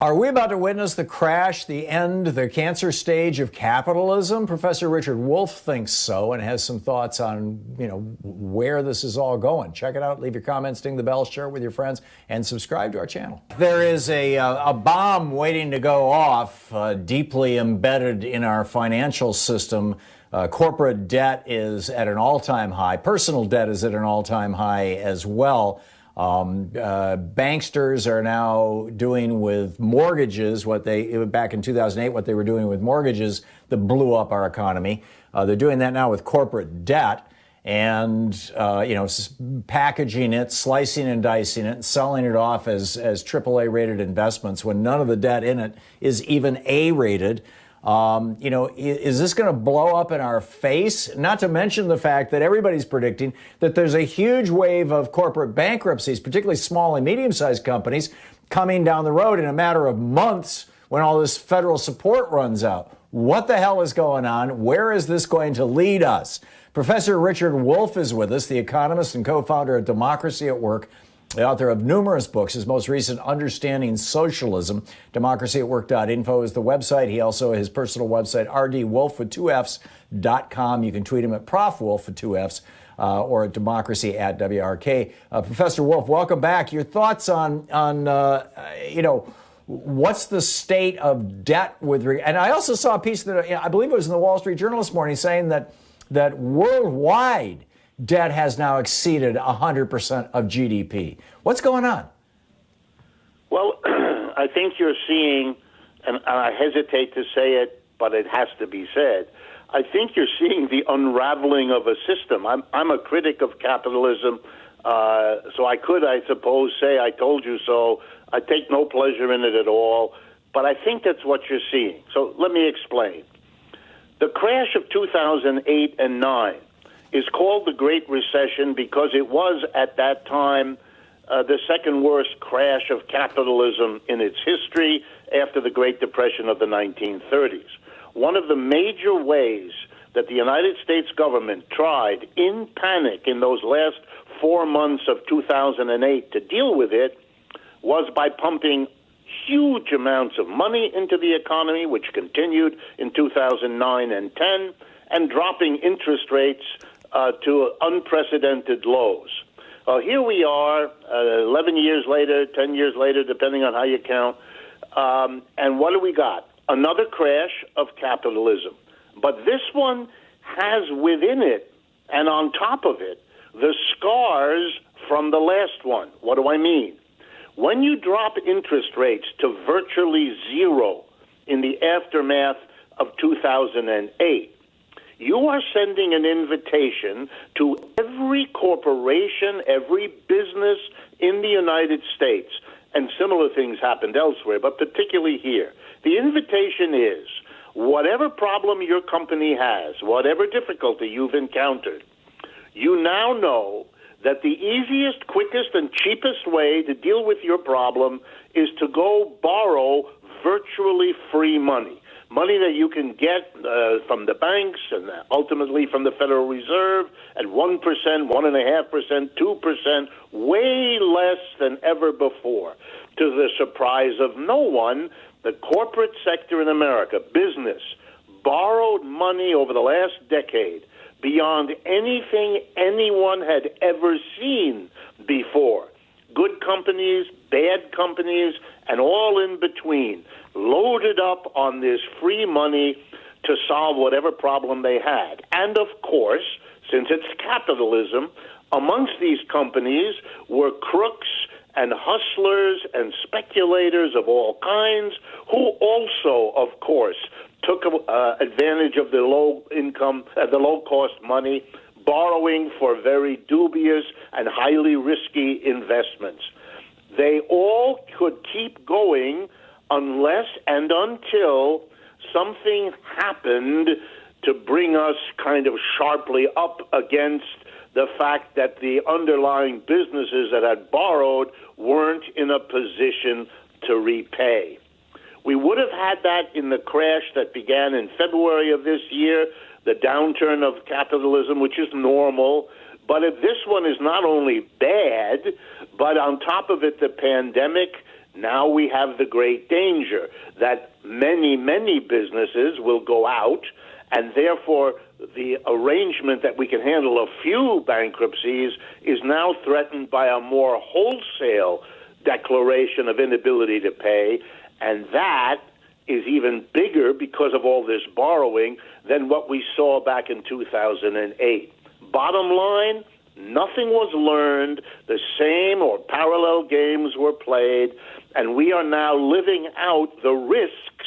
Are we about to witness the crash, the end, the cancer stage of capitalism? Professor Richard Wolff thinks so and has some thoughts on, where this is all going. Check it out. Leave your comments, ding the bell, share it with your friends, and subscribe to our channel. There is a bomb waiting to go off, deeply embedded in our financial system. Corporate debt is at an all-time high. Personal debt is at an all-time high as well. Banksters are now doing with mortgages back in 2008, what they were doing with mortgages that blew up our economy. They're doing that now with corporate debt and, packaging it, slicing and dicing it, and selling it off as AAA rated investments when none of the debt in it is even A rated. Is this going to blow up in our face? Not to mention the fact that everybody's predicting that there's a huge wave of corporate bankruptcies, particularly small and medium-sized companies, coming down the road in a matter of months when all this federal support runs out. What the hell is going on? Where is this going to lead us? Professor Richard Wolff is with us, the economist and co-founder of Democracy at Work, the author of numerous books. His most recent, Understanding Socialism. DemocracyAtWork.info is the website. He also has his personal website, rdwolff with 2fs.com. You can tweet him at ProfWolff with 2fs or at democracy@WRK. Professor Wolff, welcome back. Your thoughts on what's the state of debt and I also saw a piece that I believe it was in the Wall Street Journal this morning saying that worldwide debt has now exceeded 100% of GDP. What's going on? Well, I think you're seeing, and I hesitate to say it, but it has to be said, I think you're seeing the unraveling of a system. I'm a critic of capitalism, so I could, I suppose, say I told you so. I take no pleasure in it at all, but I think that's what you're seeing. So let me explain. The crash of 2008 and 9 is called the Great Recession because it was, at that time, the second worst crash of capitalism in its history after the Great Depression of the 1930s. One of the major ways that the United States government tried in panic in those last 4 months of 2008 to deal with it was by pumping huge amounts of money into the economy, which continued in 2009 and 10, and dropping interest rates to unprecedented lows. Here we are, 11 years later, 10 years later, depending on how you count, and what do we got? Another crash of capitalism. But this one has within it, and on top of it, the scars from the last one. What do I mean? When you drop interest rates to virtually zero in the aftermath of 2008, you are sending an invitation to every corporation, every business in the United States, and similar things happened elsewhere, but particularly here. The invitation is, whatever problem your company has, whatever difficulty you've encountered, you now know that the easiest, quickest, and cheapest way to deal with your problem is to go borrow virtually free money. Money that you can get from the banks and ultimately from the Federal Reserve at 1%, 1.5%, 2%, way less than ever before. To the surprise of no one, the corporate sector in America, business, borrowed money over the last decade beyond anything anyone had ever seen before. Good companies, bad companies, and all in between loaded up on this free money to solve whatever problem they had. And of course, since it's capitalism, amongst these companies were crooks and hustlers and speculators of all kinds who also, of course, took advantage of the low-cost money, borrowing for very dubious and highly risky investments. They all could keep going unless and until something happened to bring us kind of sharply up against the fact that the underlying businesses that had borrowed weren't in a position to repay. We would have had that in the crash that began in February of this year, the downturn of capitalism, which is normal. But if this one is not only bad, but on top of it, the pandemic, Now we have the great danger that many, many businesses will go out, and therefore the arrangement that we can handle a few bankruptcies is now threatened by a more wholesale declaration of inability to pay, and that is even bigger because of all this borrowing than what we saw back in 2008. Bottom line, nothing was learned. The same or parallel games were played, and we are now living out the risks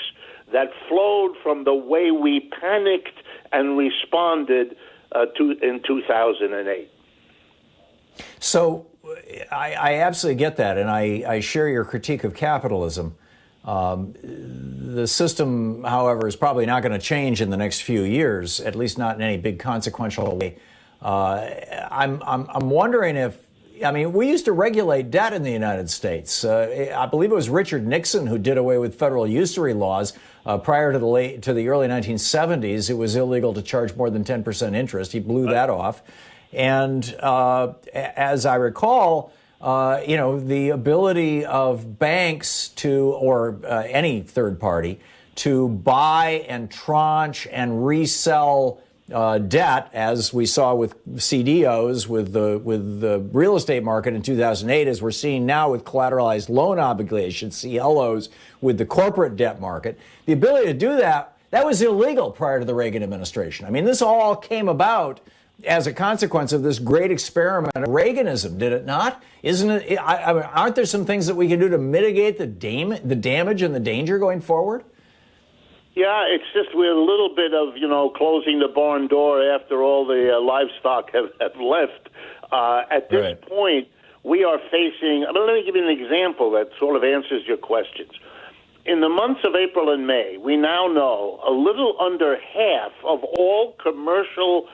that flowed from the way we panicked and responded in 2008. So I absolutely get that, and I share your critique of capitalism. The system, however, is probably not going to change in the next few years, at least not in any big consequential way. I'm wondering if, I mean, we used to regulate debt in the United States. I believe it was Richard Nixon who did away with federal usury laws. Prior to the early 1970s, it was illegal to charge more than 10% interest. He blew that off. And as I recall, the ability of banks to, or any third party, to buy and tranche and resell debt, as we saw with CDOs, with the real estate market in 2008, as we're seeing now with collateralized loan obligations, CLOs, with the corporate debt market. The ability to do that was illegal prior to the Reagan administration. I mean, this all came about as a consequence of this great experiment of Reaganism, did it not? Isn't it? Aren't there some things that we can do to mitigate the damage and the danger going forward? Yeah, it's just we're a little bit of, closing the barn door after all the livestock have left. At this point, we are facing, let me give you an example that sort of answers your questions. In the months of April and May, we now know a little under half of all commercial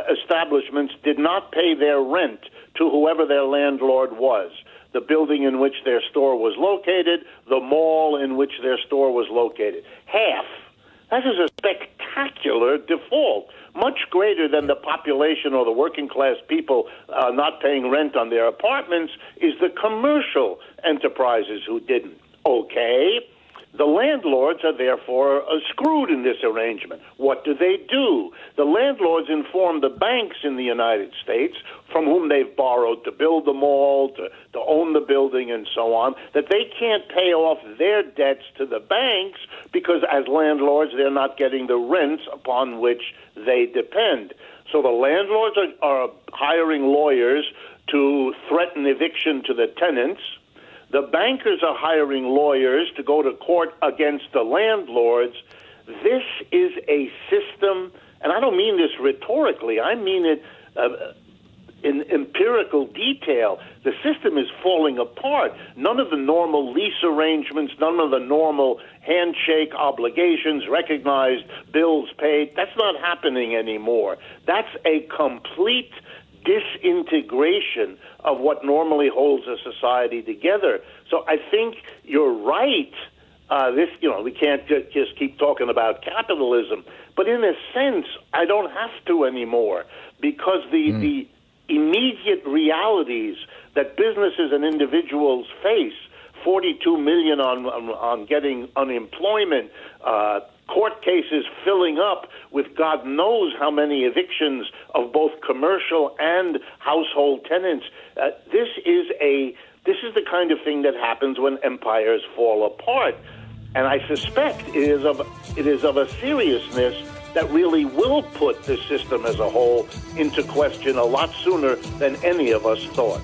establishments did not pay their rent to whoever their landlord was. The building in which their store was located, the mall in which their store was located. Half. That is a spectacular default, much greater than the population or the working class people not paying rent on their apartments is the commercial enterprises who didn't. Okay. The landlords are therefore screwed in this arrangement. What do? The landlords inform the banks in the United States, from whom they've borrowed to build the mall, to own the building, and so on, that they can't pay off their debts to the banks because as landlords they're not getting the rents upon which they depend. So the landlords are hiring lawyers to threaten eviction to the tenants. The bankers are hiring lawyers to go to court against the landlords. This is a system, and I don't mean this rhetorically, I mean it in empirical detail. The system is falling apart. None of the normal lease arrangements, none of the normal handshake obligations, recognized bills paid, that's not happening anymore. That's a complete disintegration of what normally holds a society together. So I think you're right. We can't just keep talking about capitalism, but in a sense, I don't have to anymore because the immediate realities that businesses and individuals face, 42 million on getting unemployment, court cases filling up with God knows how many evictions of both commercial and household tenants. This is the kind of thing that happens when empires fall apart, and I suspect it is of a seriousness that really will put the system as a whole into question a lot sooner than any of us thought.